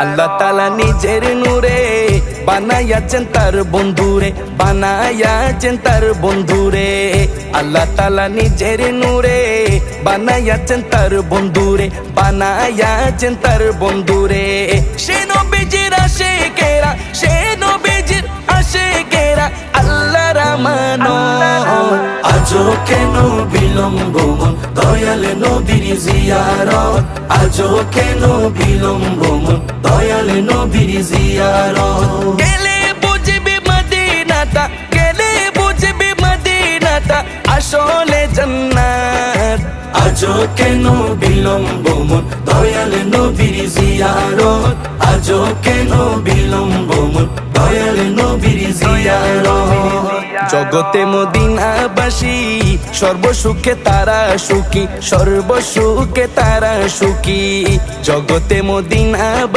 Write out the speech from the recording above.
আল্লাহ তাআলা নিজের নূরে বানাইয়াছেন তার বন্ধুরে, বানাইয়াছেন তার বন্ধুরে। আল্লাহ তাআলা নিজের নূরে বানাইয়াছেন তার বন্ধুরে, বানাইয়াছেন তার বন্ধুরে। সে নবীজির আশিকেরা, সে নবীজির আশিকেরা আল্লাহর আমানত। আজও কেন বিলম্ব মন দয়াল নবীর জিয়ারত, আজও কেন বিলম্ব মন দয়াল নবীর জিয়ারত। গেলে বুঝবি মদিনাটা, গেলে বুঝবি মদিনাটা আসলে জান্নাত। আজও কেন বিলম্ব মন দয়াল নবীর জিয়ারত, আজও কেন বিলম্ব মন দয়াল নবীর জিয়ারত। জগতে মদিনাবাসী সর্বসুখে তারা সুখী, সর্বসুখে তারা সুখী। জগতে মদিনাবাসী